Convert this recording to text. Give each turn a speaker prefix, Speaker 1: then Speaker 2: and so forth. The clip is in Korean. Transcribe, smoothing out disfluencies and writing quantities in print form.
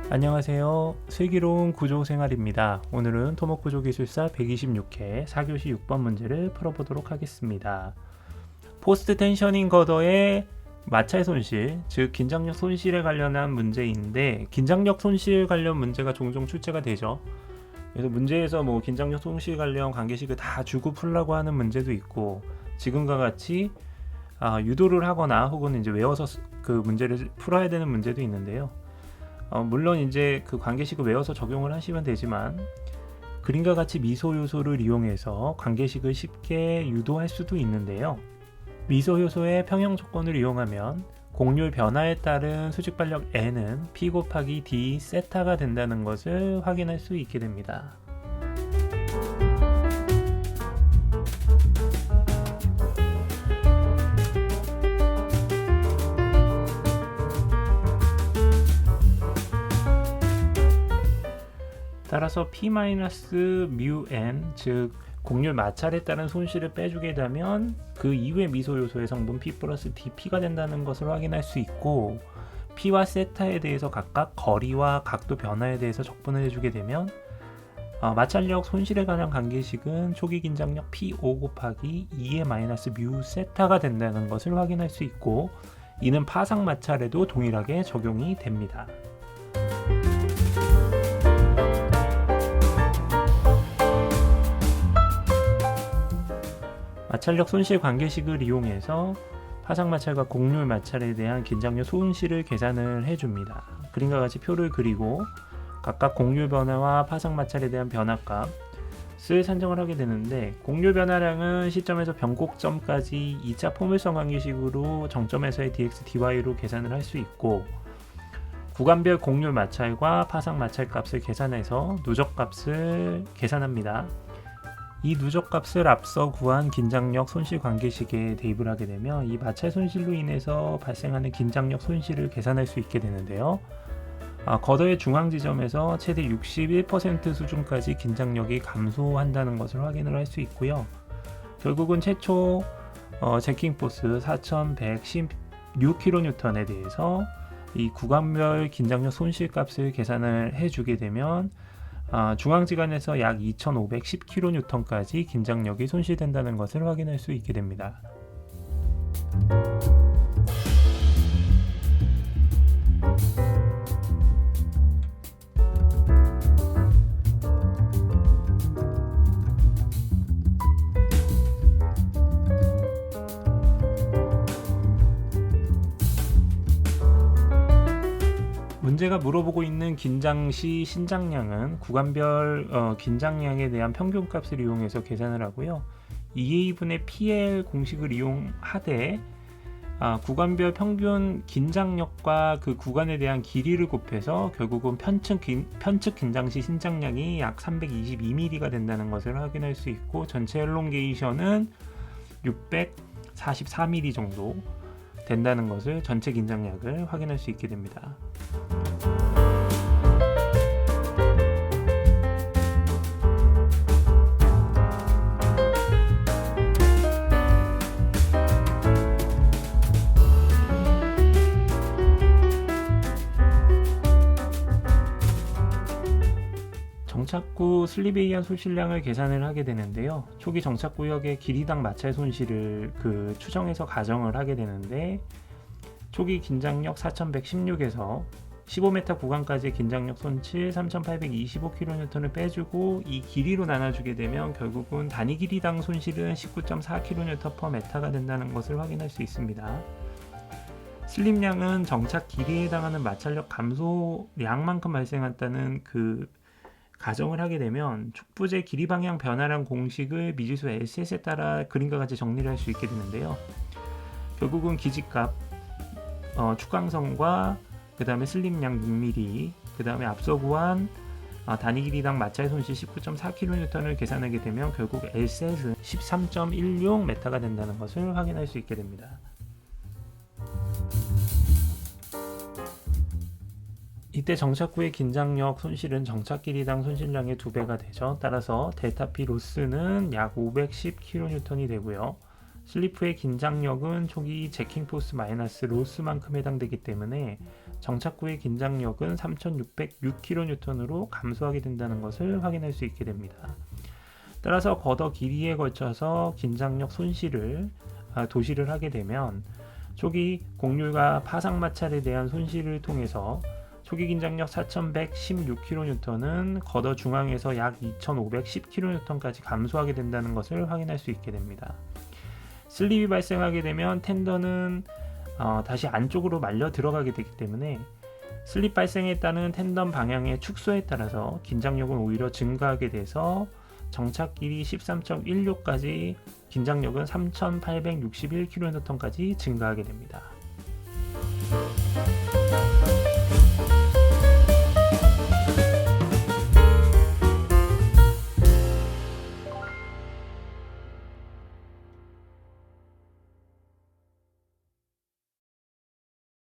Speaker 1: 안녕하세요. 슬기로운 구조생활입니다. 오늘은 토목구조기술사 126회 4교시 6번 문제를 풀어보도록 하겠습니다. 포스트 텐셔닝 거더의 마찰 손실, 즉 긴장력 손실에 관련한 문제인데 긴장력 손실 관련 문제가 종종 출제가 되죠. 그래서 문제에서 긴장력 손실 관련 관계식을 다 주고 풀라고 하는 문제도 있고 지금과 같이 유도를 하거나 혹은 이제 외워서 그 문제를 풀어야 되는 문제도 있는데요. 물론 이제 그 관계식을 외워서 적용을 하시면 되지만 그림과 같이 미소 요소를 이용해서 관계식을 쉽게 유도할 수도 있는데요. 미소 요소의 평형 조건을 이용하면 곡률 변화에 따른 수직 반력 N은 P 곱하기 D 세타가 된다는 것을 확인할 수 있게 됩니다. 따라서 P-μN, 즉 곡률 마찰에 따른 손실을 빼주게 되면 그 이후의 미소 요소의 성분 P 플러스 DP가 된다는 것을 확인할 수 있고, P와 세타에 대해서 각각 거리와 각도 변화에 대해서 적분을 해주게 되면 마찰력 손실에 관한 관계식은 초기 긴장력 P5 곱하기 2의 마이너스 뮤 세타가 된다는 것을 확인할 수 있고, 이는 파상 마찰에도 동일하게 적용이 됩니다. 마찰력 손실 관계식을 이용해서 파상 마찰과 곡률 마찰에 대한 긴장력 손실을 계산을 해줍니다. 그림과 같이 표를 그리고 각각 곡률 변화와 파상 마찰에 대한 변화값을 산정을 하게 되는데, 곡률 변화량은 시점에서 변곡점까지 2차 포물선 관계식으로 정점에서의 dx dy로 계산을 할 수 있고, 구간별 곡률 마찰과 파상 마찰 값을 계산해서 누적 값을 계산합니다. 이 누적 값을 앞서 구한 긴장력 손실 관계식에 대입을 하게 되면 이 마찰 손실로 인해서 발생하는 긴장력 손실을 계산할 수 있게 되는데요. 거더의 중앙 지점에서 최대 61% 수준까지 긴장력이 감소한다는 것을 확인을 할 수 있고요. 결국은 최초 제킹 포스 4116kN에 대해서 이 구간별 긴장력 손실 값을 계산을 해주게 되면 중앙지간에서 약 2510kN까지 긴장력이 손실된다는 것을 확인할 수 있게 됩니다. 문제가 물어보고 있는 긴장시 신장량은 구간별 긴장량에 대한 평균값을 이용해서 계산을 하고요. 2A분의 PL 공식을 이용하되 구간별 평균 긴장력과 그 구간에 대한 길이를 곱해서 결국은 편측 긴장시 신장량이 약 322mm가 된다는 것을 확인할 수 있고, 전체 엘롱게이션은 644mm 정도 된다는 것을 전체 긴장량을 확인할 수 있게 됩니다. 정착구 슬립에 의한 손실량을 계산을 하게 되는데요. 초기 정착구역의 길이당 마찰 손실을 추정해서 가정을 하게 되는데, 초기 긴장력 4116에서 15m 구간까지의 긴장력 손실 3825kN을 빼주고 이 길이로 나눠주게 되면 결국은 단위 길이당 손실은 19.4kN/m가 된다는 것을 확인할 수 있습니다. 슬립량은 정착 길이에 해당하는 마찰력 감소량만큼 발생한다는 가정을 하게 되면 촉부재 길이 방향 변화량 공식을 미지수 LCS에 따라 그림과 같이 정리를 할 수 있게 되는데요. 결국은 기지값, 축광선과 그 다음에 슬립량 6mm, 그 다음에 앞서 구한 단위 길이당 마찰 손실 19.4kN을 계산하게 되면 결국 LCS는 13.16m가 된다는 것을 확인할 수 있게 됩니다. 이때 정착구의 긴장력 손실은 정착 길이당 손실량의 2배가 되죠. 따라서 델타 P 로스는 약 510kN이 되고요. 슬리프의 긴장력은 초기 제킹 포스 마이너스 로스만큼 해당되기 때문에 정착 후의 긴장력은 3606kN으로 감소하게 된다는 것을 확인할 수 있게 됩니다. 따라서 걷어 길이에 걸쳐서 긴장력 도시를 하게 되면 초기 곡률과 파상 마찰에 대한 손실을 통해서 초기 긴장력 4116kN은 걷어 중앙에서 약 2510kN까지 감소하게 된다는 것을 확인할 수 있게 됩니다. 슬립이 발생하게 되면 텐던은 다시 안쪽으로 말려 들어가게 되기 때문에 슬립 발생에 따른 텐던 방향의 축소에 따라서 긴장력은 오히려 증가하게 돼서 정착 길이 13.16까지 긴장력은 3861kN까지 증가하게 됩니다.